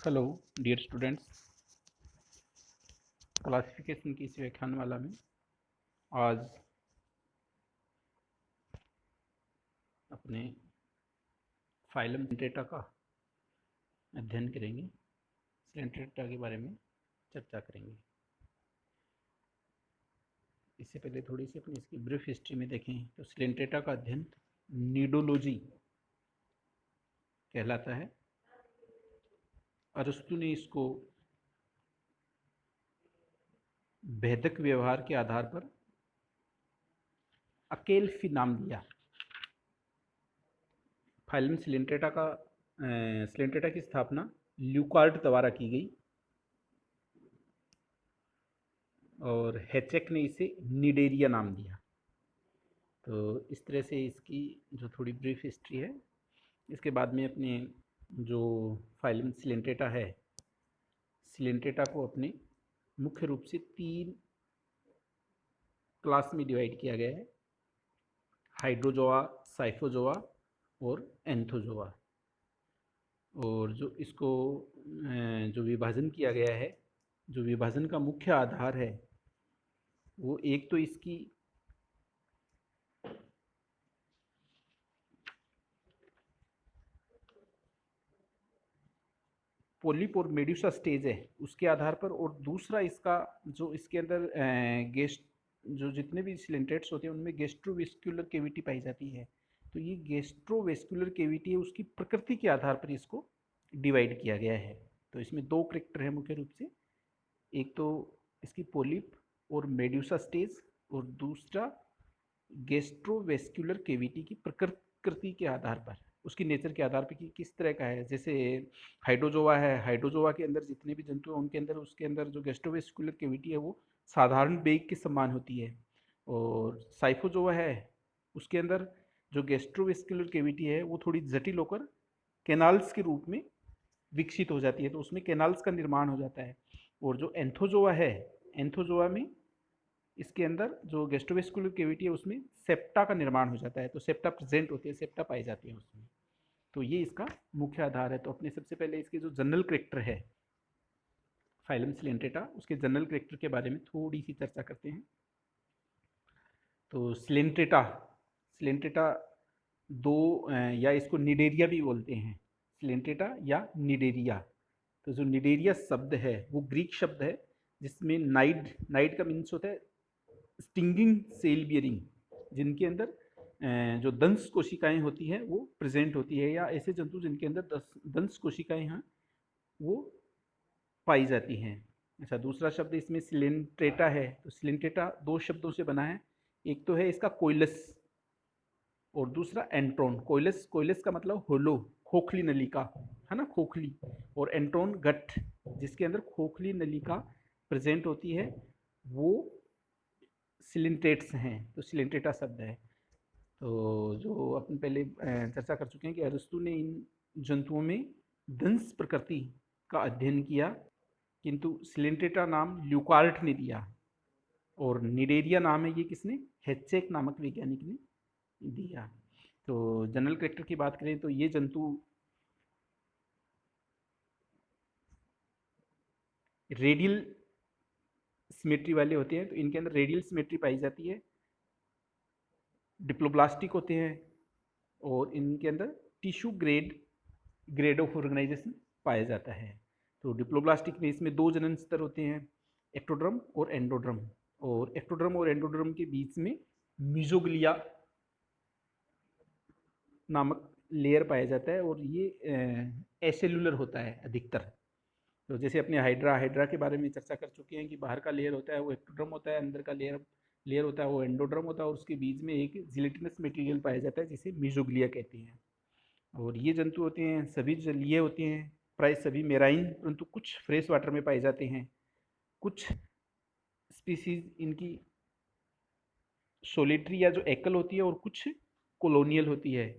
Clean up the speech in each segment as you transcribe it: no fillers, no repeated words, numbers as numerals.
Hello dear students, classification की इस व्याख्यानमाला में आज अपने फाइलम डेटा का अध्ययन करेंगे। डेटा के बारे में चर्चा करेंगे। इससे पहले थोड़ी सी अपनी इसकी ब्रीफ हिस्ट्री में देखें तो डेटा का अध्ययन नीडोलॉजी कहलाता है। अरस्तु ने इसको भेदक व्यवहार के आधार पर अकेल्फी नाम दिया। फाइलम सिलेंट्रेटा की स्थापना ल्यूकार्ट द्वारा की गई और हैचेक ने इसे निडेरिया नाम दिया। तो इस तरह से इसकी जो थोड़ी ब्रीफ हिस्ट्री है। इसके बाद में अपने जो फाइलम सिलेंट्रेटा है, सिलेंट्रेटा को अपने मुख्य रूप से 3 क्लास में डिवाइड किया गया है: हाइड्रोजोआ, साइफोजोआ और एंथोजोआ। और जो इसको जो विभाजन किया गया है, जो विभाजन का मुख्य आधार है, वो एक तो इसकी पोलिप और मेड्यूसा स्टेज है उसके आधार पर, और दूसरा इसका जो इसके अंदर गेस्ट जो जितने भी सिलेंट्रेट्स होते हैं उनमें गेस्ट्रोवेस्कुलर केविटी पाई जाती है। तो ये गेस्ट्रोवेस्कुलर केविटी है, उसकी प्रकृति के आधार पर इसको डिवाइड किया गया है। तो इसमें 2 कैरेक्टर है मुख्य रूप से, एक तो इसकी पोलिप और मेड्यूसा स्टेज, और दूसरा गेस्ट्रोवेस्कुलर केविटी की प्रकृति के आधार पर, उसकी नेचर के आधार पर कि किस तरह का है। जैसे हाइड्रोजोआ है, हाइड्रोजोआ के अंदर जितने भी जंतु हैं उनके अंदर उसके अंदर जो गेस्ट्रोवेस्कुलर केविटी है वो साधारण बेग के समान होती है। और साइफोजोआ है, उसके अंदर जो गेस्ट्रोवेस्कुलर केविटी है वो थोड़ी जटिल होकर कैनाल्स के रूप में विकसित हो जाती है, तो उसमें कैनाल्स का निर्माण हो जाता है। और जो एंथोजोआ है, एंथोजोआ में इसके अंदर जो गेस्ट्रोवेस्कुलर केविटी है उसमें सेप्टा का निर्माण हो जाता है, तो सेप्टा प्रेजेंट होती है, सेप्टा पाई जाती है उसमें। तो ये इसका मुख्य आधार है। तो अपने सबसे पहले इसके जो जनरल कैरेक्टर है फाइलम सिलेंट्रेटा, उसके जनरल कैरेक्टर के बारे में थोड़ी सी चर्चा करते हैं। तो सिलेंट्रेटा सिलेंट्रेटा दो या इसको निडेरिया भी बोलते हैं, सिलेंट्रेटा या निडेरिया। तो जो निडेरिया शब्द है वो ग्रीक शब्द है जिसमें नाइड का मीन्स होता है स्टिंगिंग सेल बियरिंग, जिनके अंदर जो दंश कोशिकाएं होती हैं वो प्रेजेंट होती है, या ऐसे जंतु जिनके अंदर दंश कोशिकाएं हैं वो पाई जाती हैं। अच्छा, दूसरा शब्द इसमें सिलेंट्रेटा है। तो सिलेंट्रेटा 2 शब्दों से बना है, एक तो है इसका कोइलस और दूसरा एंट्रोन। कोइलस का मतलब होलो, खोखली नलिका है ना, खोखली, और एंट्रोन गठ, जिसके अंदर खोखली नलिका प्रेजेंट होती है, वो सिलेंट्रेट्स हैं। तो सिलेंट्रेटा शब्द है। तो जो अपन पहले चर्चा कर चुके हैं कि अरस्तु ने इन जंतुओं में दंश प्रकृति का अध्ययन किया, किंतु सिलेंट्रेटा नाम ल्यूकार्ट ने दिया, और निडेरिया नाम है ये किसने, हैचेक नामक वैज्ञानिक ने दिया। तो जनरल कैरेक्टर की बात करें तो ये जंतु रेडियल सिमेट्री वाले होते हैं, तो इनके अंदर रेडियल सिमेट्री पाई जाती है, डिप्लोब्लास्टिक होते हैं, और इनके अंदर टिश्यू ग्रेड ऑफ ऑर्गेनाइजेशन पाया जाता है। तो डिप्लोब्लास्टिक में इसमें 2 जनन स्तर होते हैं, एक्टोड्रम और एंडोड्रम, और एक्टोड्रम और एंडोड्रम के बीच में मीजोग्लिया नामक लेयर पाया जाता है, और ये एसेलुलर होता है अधिकतर। तो जैसे अपने हाइड्रा के बारे में चर्चा कर चुके हैं कि बाहर का लेयर होता है वो एक्टोड्रम होता है, अंदर का लेयर होता है वो एंडोड्रम होता है, और उसके बीच में एक जिलेटिनस मटेरियल पाया जाता है जिसे मीजोग्लिया कहते हैं। और ये जंतु होते हैं सभी जलीय होते हैं, प्राय सभी मेराइन, परंतु कुछ फ्रेश वाटर में पाए जाते हैं। कुछ स्पीसीज इनकी सोलिटरी या जो एकल होती है, और कुछ कॉलोनियल होती है,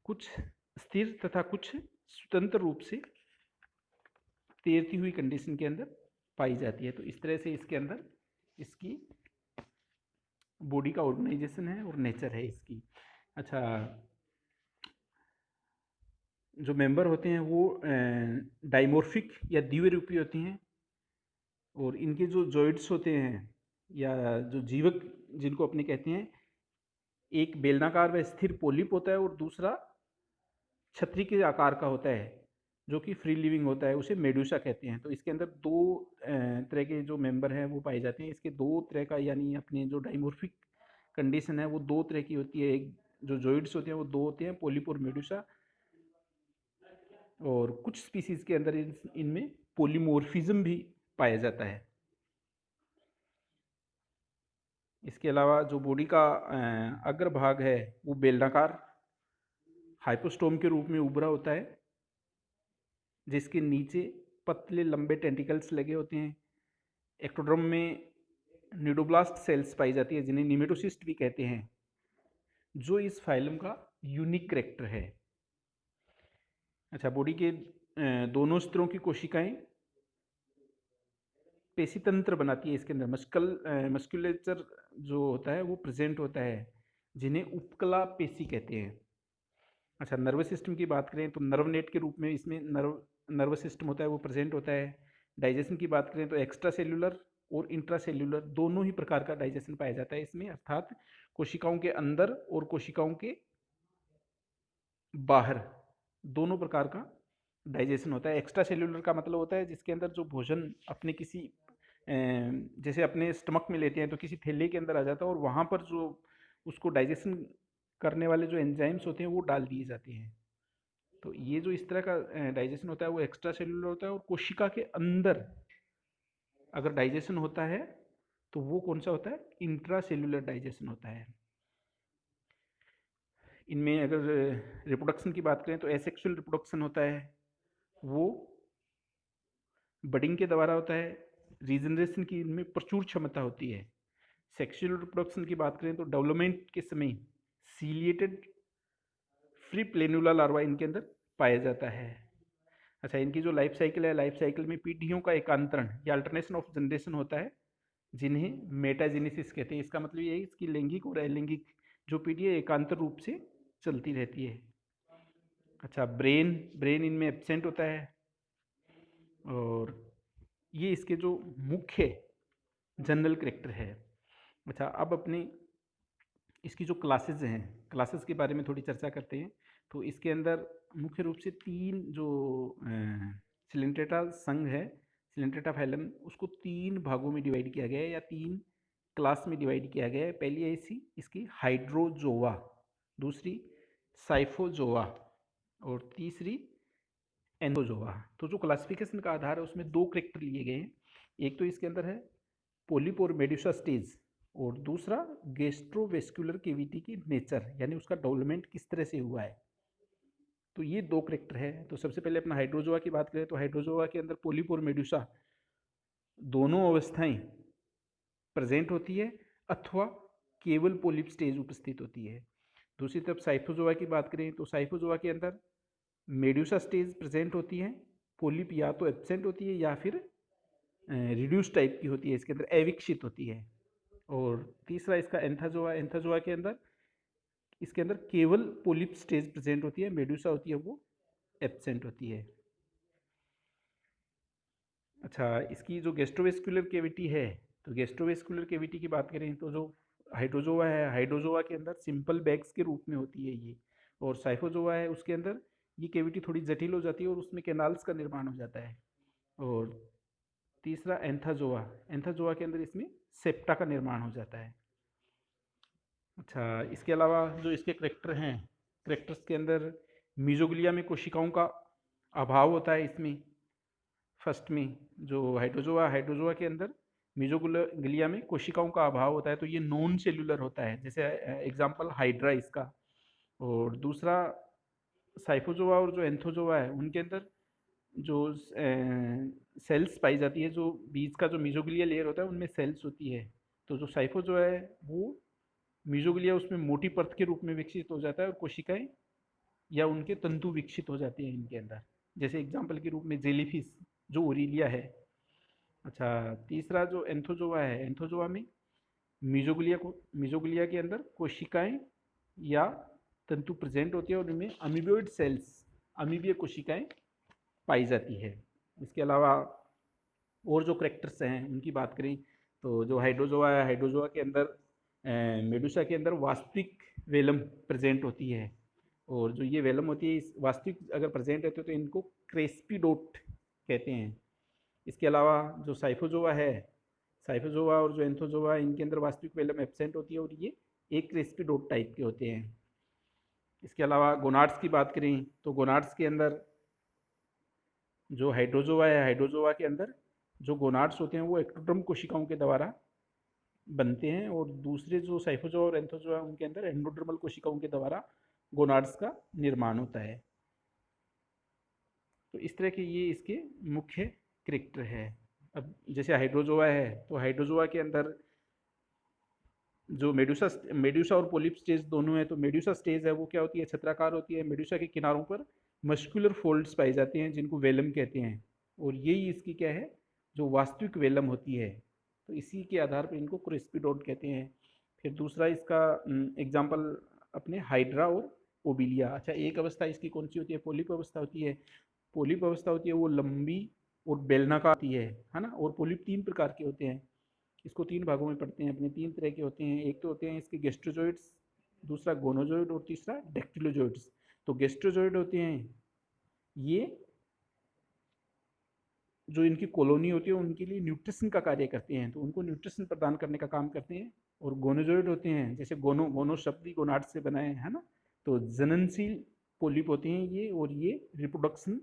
कुछ स्थिर तथा कुछ स्वतंत्र रूप से तैरती हुई कंडीशन के अंदर पाई जाती है। तो इस तरह से इसके अंदर इसकी बॉडी का ऑर्गेनाइजेशन है और नेचर है इसकी। अच्छा, जो मेंबर होते हैं वो डाइमॉर्फिक या द्विरूपी होते हैं, और इनके जो जॉइड्स होते हैं या जो जीवक जिनको अपने कहते हैं, एक बेलनाकार व स्थिर पोलिप होता है और दूसरा छतरी के आकार का होता है जो कि फ्री लिविंग होता है, उसे मेडूसा कहते हैं। तो इसके अंदर दो तरह के जो मेंबर हैं वो पाए जाते हैं। इसके दो तरह का, यानी अपने जो डाइमॉर्फिक कंडीशन है वो दो तरह की होती है। एक जो जॉइड्स होते हैं वो दो होते हैं, पोलिप और मेडूसा। और कुछ स्पीसीज के अंदर इनमें पोलीमोर्फिज्म भी पाया जाता है। इसके अलावा जो बॉडी का अग्रभाग है वो बेलनाकार हाइपोस्टोम के रूप में उभरा होता है, जिसके नीचे पतले लंबे टेंटिकल्स लगे होते हैं। एक्टोड्रम में न्यूडोब्लास्ट सेल्स पाई जाती है जिन्हें निमेटोसिस्ट भी कहते हैं, जो इस फाइलम का यूनिक करेक्टर है। अच्छा, बॉडी के दोनों स्तरों की कोशिकाएं पेशी तंत्र बनाती है। इसके अंदर मस्कुलेचर जो होता है वो प्रेजेंट होता है, जिन्हें उपकला पेशी कहते हैं। अच्छा, नर्वस सिस्टम की बात करें तो नर्व नेट के रूप में इसमें नर्वस सिस्टम होता है वो प्रेजेंट होता है। डाइजेशन की बात करें तो एक्स्ट्रा सेल्यूलर और इंट्रा सेल्यूलर दोनों ही प्रकार का डाइजेशन पाया जाता है इसमें, अर्थात कोशिकाओं के अंदर और कोशिकाओं के बाहर दोनों प्रकार का डाइजेशन होता है। एक्स्ट्रा सेल्यूलर का मतलब होता है जिसके अंदर जो भोजन अपने किसी जैसे अपने स्टमक में लेते हैं तो किसी थैले के अंदर आ जाता है, और वहाँ पर जो उसको डाइजेशन करने वाले जो एंजाइम्स होते हैं वो डाल दिए जाते हैं। तो ये जो इस तरह का डाइजेशन होता है वो एक्स्ट्रा सेल्यूलर होता है। और कोशिका के अंदर अगर डाइजेशन होता है तो वो कौन सा होता है, इंट्रा सेल्यूलर डाइजेशन होता है। इनमें अगर रिप्रोडक्शन की बात करें तो एसेक्सुअल रिप्रोडक्शन होता है, वो बडिंग के द्वारा होता है। रीजनरेशन की इनमें प्रचुर क्षमता होती है। सेक्सुअल रिप्रोडक्शन की बात करें तो डेवलपमेंट के समय सीलिएटेड फ्री प्लेनुला लार्वा इनके अंदर पाया जाता है। अच्छा, इनकी जो लाइफ साइकिल है, लाइफ साइकिल में पीढ़ियों का एकांतरण या अल्टरनेशन ऑफ जनरेशन होता है, जिन्हें मेटाजेनेसिस कहते हैं। इसका मतलब ये है इसकी लैंगिक और अलैंगिक जो पीढ़ी है एकांतर रूप से चलती रहती है। अच्छा, ब्रेन ब्रेन इनमें एब्सेंट होता है, और ये इसके जो मुख्य जनरल करेक्टर है। अच्छा, अब अपने इसकी जो क्लासेस हैं, क्लासेस के बारे में थोड़ी चर्चा करते हैं। तो इसके अंदर मुख्य रूप से तीन जो सिलेंट्रेटा संघ है, सिलेंट्रेटा फाइलम, उसको तीन भागों में डिवाइड किया गया है या तीन क्लास में डिवाइड किया गया है। पहली है इसकी हाइड्रोजोआ, दूसरी साइफोजोआ, और तीसरी एंथोजोआ। तो जो क्लासिफिकेशन का आधार है उसमें दो करेक्टर लिए गए हैं। एक तो इसके अंदर है पोलिप और मेडुसा स्टेज, और दूसरा गैस्ट्रोवेस्कुलर केविटी की नेचर, यानी उसका डेवलपमेंट किस तरह से हुआ है। तो ये दो करेक्टर है। तो सबसे पहले अपना हाइड्रोजोआ की बात करें तो हाइड्रोजोआ के अंदर पोलिप और मेडुसा दोनों अवस्थाएं प्रेजेंट होती है, अथवा केवल पोलिप स्टेज उपस्थित होती है। दूसरी तरफ साइफोजोआ की बात करें तो साइफोजोआ के अंदर मेडुसा स्टेज प्रेजेंट होती है, पोलिप या तो एब्सेंट होती है या फिर रिड्यूस टाइप की होती है, इसके अंदर अविकसित होती है। और तीसरा इसका एंथाजोआ, एंथाजोआ के अंदर इसके अंदर केवल पोलिप स्टेज प्रेजेंट होती है, मेडुसा होती है वो एब्सेंट होती है। अच्छा, इसकी जो गैस्ट्रोवेस्कुलर केविटी है, तो गैस्ट्रोवेस्कुलर केविटी की बात करें तो जो हाइड्रोजोआ है, हाइड्रोजोआ के अंदर सिंपल बैग्स के रूप में होती है ये, और साइफोजोआ है उसके अंदर ये केविटी थोड़ी जटिल हो जाती है और उसमें कैनाल्स का निर्माण हो जाता है। और तीसरा एंथाजोआ, एंथाजोआ के अंदर इसमें सेप्टा का निर्माण हो जाता है। अच्छा, इसके अलावा जो इसके करेक्टर हैं, करेक्टर्स के अंदर मीजोग्लिया में कोशिकाओं का अभाव होता है इसमें। फर्स्ट में जो हाइड्रोजोआ के अंदर मीजोग्लिया में कोशिकाओं का अभाव होता है, तो ये नॉन सेल्यूलर होता है, जैसे एग्जांपल हाइड्रा इसका। और दूसरा साइफोजोआ और जो एंथोजोआ है उनके अंदर जो सेल्स पाई जाती है, जो बीज का जो मीजोग्लिया लेयर होता है उनमें सेल्स होती है। तो जो साइफोजोआ है वो मीजोग्लिया उसमें मोटी परत के रूप में विकसित हो जाता है, और कोशिकाएं या उनके तंतु विकसित हो जाते हैं इनके अंदर, जैसे एग्जाम्पल के रूप में जेलीफिश जो ओरिलिया है। अच्छा, तीसरा जो एंथोजोआ है, एंथोजोआ में मीजोग्लिया के अंदर कोशिकाएं या तंतु प्रेजेंट होती है और उनमें अमीबोइड सेल्स अमीबीय कोशिकाएं पाई जाती है। इसके अलावा और जो करेक्टर्स हैं उनकी बात करें तो जो हाइड्रोजोआ है, हाइड्रोजोआ के अंदर मेडुसा के अंदर वास्तविक वेलम प्रेजेंट होती है, और जो ये वेलम होती है इस वास्तविक अगर प्रेजेंट रहते तो इनको क्रेस्पिडोट कहते हैं। इसके अलावा जो साइफोजोआ है, साइफोजोआ और जो एंथोजोआ, इनके अंदर वास्तविक वेलम एब्सेंट होती है और ये एक क्रेस्पिडोट टाइप के होते हैं। इसके अलावा गोनाड्स की बात करें तो गोनाड्स के अंदर जो हाइड्रोजोआ है, हाइड्रोजोआ के अंदर जो गोनाड्स होते हैं वो एक्टोडर्म कोशिकाओं के द्वारा बनते हैं, और दूसरे जो साइफोजोआ और एंथोजोआ उनके अंदर एंडोडर्मल कोशिकाओं के द्वारा गोनाड्स का निर्माण होता है। तो इस तरह के ये इसके मुख्य कैरेक्टर है। अब जैसे हाइड्रोजोआ है तो हाइड्रोजोआ के अंदर जो मेडुसा और पोलिप स्टेज दोनों है, तो मेडुसा स्टेज है वो क्या होती है, छत्राकार होती है। मेडुसा के किनारों पर मस्कुलर फोल्ड्स पाए जाते हैं जिनको वेलम कहते हैं, और यही इसकी क्या है, जो वास्तविक वेलम होती है। तो इसी के आधार पर इनको क्रेस्पिडोट कहते हैं। फिर दूसरा इसका एग्जाम्पल अपने हाइड्रा और ओबिलिया। अच्छा, एक अवस्था इसकी कौन सी होती है, पोलिप अवस्था होती है। पोलिप अवस्था होती है वो लंबी और बेलनाकार होती है ना। और पोलिप 3 प्रकार के होते हैं, इसको 3 भागों में पढ़ते हैं अपने। 3 तरह के होते हैं। एक तो होते हैं इसके गेस्ट्रोजोइड्स, दूसरा गोनोजोइड और तीसरा डेक्टिलोजोइड्स। तो गेस्ट्रोजोइड होते हैं ये जो इनकी कॉलोनी होती है उनके लिए न्यूट्रिशन का कार्य करते हैं, तो उनको न्यूट्रिशन प्रदान करने का काम करते हैं। और गोनोजोइड होते हैं, जैसे गोनो शब्द ही गोनाड से बना है ना, तो जननशील पोलिप होते हैं ये, और ये रिप्रोडक्शन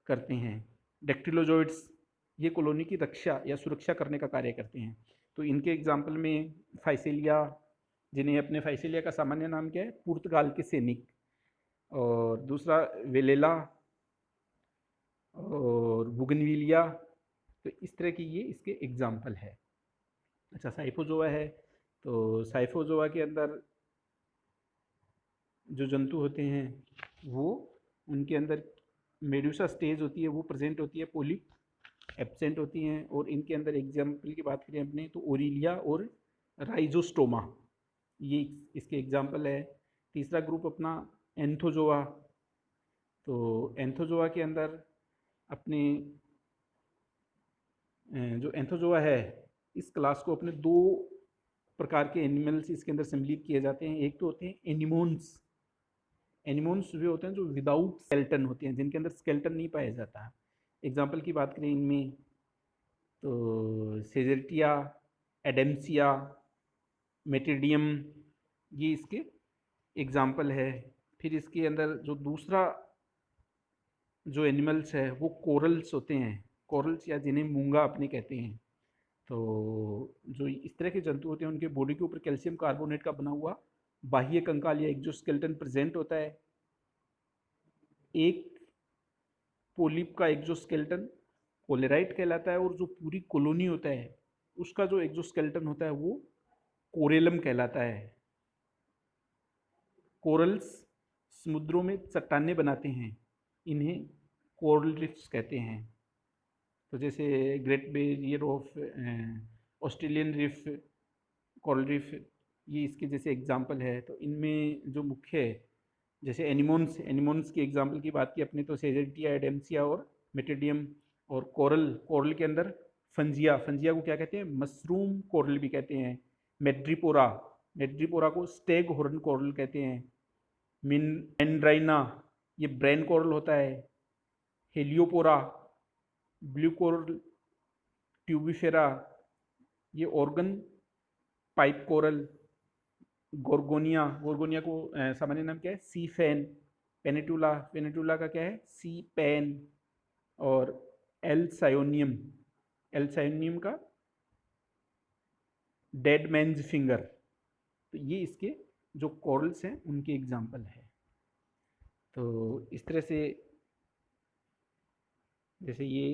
करते हैं। डेक्टिलोजोइड्स ये कॉलोनी की रक्षा या सुरक्षा करने का कार्य करते हैं। तो इनके एग्जाम्पल में फाइसेलिया, जिन्हें अपने फाइसेलिया का सामान्य नाम क्या है, पुर्तगाल के सैनिक, और दूसरा वेलेला और बुगनविलिया। तो इस तरह की ये इसके एग्जाम्पल है। अच्छा, साइफोजोआ है तो साइफोजोआ के अंदर जो जंतु होते हैं वो उनके अंदर मेडुसा स्टेज होती है वो प्रेजेंट होती है, पोलिप एब्सेंट होती हैं। और इनके अंदर एग्जाम्पल की बात करें अपने तो ओरिलिया और राइजोस्टोमा ये इसके एग्जाम्पल है। तीसरा ग्रुप अपना एंथोजोआ। तो एंथोजोआ के अंदर अपने जो एंथोजोआ है इस क्लास को अपने 2 प्रकार के एनिमल्स इसके अंदर सम्मिलित किए जाते हैं। एक तो होते हैं एनिमोन्स। एनिमोन्स वे होते हैं जो विदाउट स्केल्टन होते हैं, जिनके अंदर स्केल्टन नहीं पाया जाता। एग्जाम्पल की बात करें इनमें तो सेजेटिया, एडेम्सिया, मेटिडियम, ये इसके एग्जाम्पल है। फिर इसके अंदर जो दूसरा जो एनिमल्स है वो कोरल्स होते हैं, कोरल्स या जिन्हें मूंगा अपने कहते हैं। तो जो इस तरह के जंतु होते हैं उनके बॉडी के ऊपर कैल्शियम कार्बोनेट का बना हुआ बाह्य कंकाल या एक्सोस्केलेटन प्रेजेंट होता है। एक पोलिप का एक्सोस्केलेटन कोलेराइट कहलाता है, और जो पूरी कॉलोनी होता है उसका जो एक्सोस्केलेटन होता है वो कोरेलम कहलाता है। कोरल्स समुद्रों में चट्टानें बनाते हैं, इन्हें कोरल रीफ्स कहते हैं। तो जैसे great barrier of Australian reef, coral reef, ये इसके जैसे एग्जाम्पल है। तो इनमें जो मुख्य है, जैसे एनिमोन्स की एग्जाम्पल की बात की अपने तो सेजेटिया, एडेम्सिया और मेटिडियम। और कोरल के अंदर फंजिया को क्या कहते हैं, मशरूम कोरल भी कहते हैं। मेड्रीपोरा को स्टेग हॉर्न कोरल कहते हैं। मेंड्राइना ये ब्रेन कोरल होता है। हेलियोपोरा, ब्लू कोरल, ट्यूबिफेरा ये ऑर्गन पाइप कोरल। गोर्गोनिया को सामान्य नाम क्या है, सी फैन। पेनेटुला का क्या है, सी पैन। और एल सायोनियम का डेड मैन्स फिंगर। तो ये इसके जो कोरल्स हैं उनके एग्जाम्पल है। तो इस तरह से जैसे ये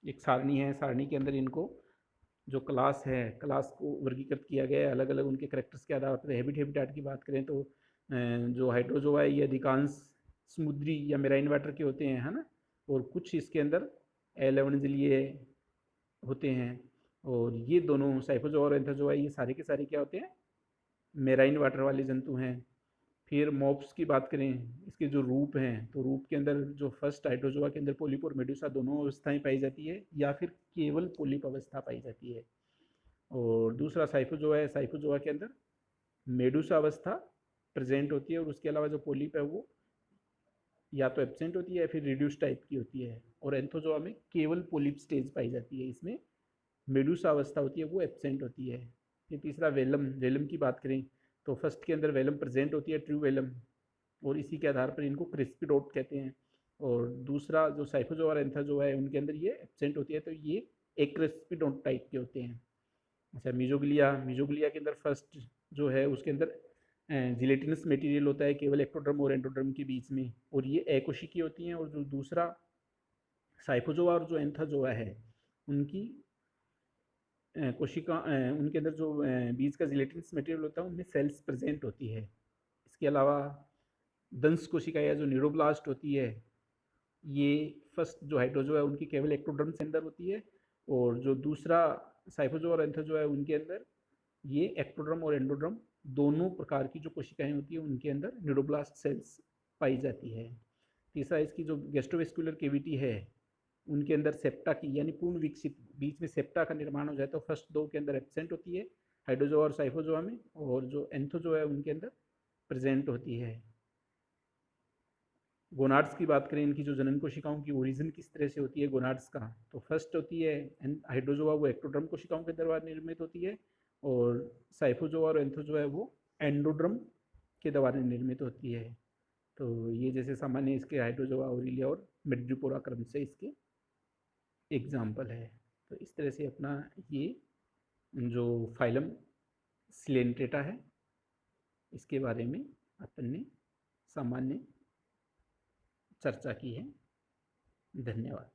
एक सारणी है, सारणी के अंदर इनको जो क्लास है, क्लास को वर्गीकृत किया गया है अलग अलग उनके करेक्टर्स के आधार पर। हैबिटेट की बात करें तो जो हाइड्रोजोआ है ये अधिकांश समुद्री या मेराइन वाटर के होते हैं, है ना। और कुछ इसके अंदर एलवनजलीय होते हैं। और ये दोनों साइफोजोआ और एंथोजोआ ये सारे के सारे क्या होते हैं, मेराइन वाटर वाले जंतु हैं। फिर मॉप्स की बात करें, इसके जो रूप हैं तो रूप के अंदर जो फर्स्ट हाइड्रोजोआ के अंदर पोलिप और मेडुसा दोनों अवस्थाएं पाई जाती है या फिर केवल पोलिप अवस्था पाई जाती है। और दूसरा साइफोजोआ है, साइफोजोआ के अंदर मेडुसा अवस्था प्रेजेंट होती है और उसके अलावा जो पोलिप है वो या तो एब्सेंट होती है या फिर रिड्यूस टाइप की होती है। और एंथोजोआ में केवल पोलिप स्टेज पाई जाती है, इसमें मेडुसा अवस्था होती है वो एब्सेंट होती है। फिर तीसरा वेलम, वेलम की बात करें तो फर्स्ट के अंदर वेलम प्रेजेंट होती है, ट्रू वेलम, और इसी के आधार पर इनको क्रिस्पिडोट कहते हैं। और दूसरा जो साइफोजोआ और एंथोजोआ है उनके अंदर ये एब्सेंट होती है, तो ये एक क्रिस्पिडोट टाइप के होते हैं। अच्छा, मीजोग्लिया, मीजोग्लिया के अंदर फर्स्ट जो है उसके अंदर जिलेटिनस मटेरियल होता है केवल एक्टोडर्म और एंडोडर्म के बीच में, और ये एकोशिकी होती हैं। और जो दूसरा साइफोजोआ और जो एंथोजोआ है उनकी कोशिका उनके अंदर जो बीज का जिलेटिनस मटेरियल होता है उनमें सेल्स प्रेजेंट होती है। इसके अलावा दंश कोशिका या जो न्यूरोब्लास्ट होती है ये फर्स्ट जो हाइड्रोजोआ है उनकी केवल एक्टोडर्म के अंदर होती है, और जो दूसरा साइफोजोआ और एंथोजोआ है उनके अंदर ये एक्टोड्रम और एंडोड्रम दोनों प्रकार की जो कोशिकाएं होती है उनके अंदर न्यूरोब्लास्ट सेल्स पाई जाती है। तीसरा इसकी जो गैस्ट्रोवेस्कुलर केविटी है उनके अंदर सेप्टा की यानी पूर्ण विकसित बीच में सेप्टा का निर्माण हो जाए तो फर्स्ट दो के अंदर एब्सेंट होती है हाइड्रोजोआ और साइफोजोआ में, और जो एंथोजोआ है उनके अंदर प्रेजेंट होती है। गोनाड्स की बात करें, इनकी जो जनन कोशिकाओं की ओरिजिन किस तरह से होती है गोनाड्स का, तो फर्स्ट होती है हाइड्रोजोआ वो एक्टोड्रम कोशिकाओं के द्वारा निर्मित होती है, और साइफोजोआ और एंथोजोआ है वो एंडोड्रम के द्वारा निर्मित होती है। तो ये जैसे सामान्य इसके हाइड्रोजोआ, ओरिलिया और मेड्रिपोरा क्रम से इसके एग्जाम्पल है। तो इस तरह से अपना ये जो फाइलम सिलेंट्रेटा है इसके बारे में अपन ने सामान्य चर्चा की है। धन्यवाद।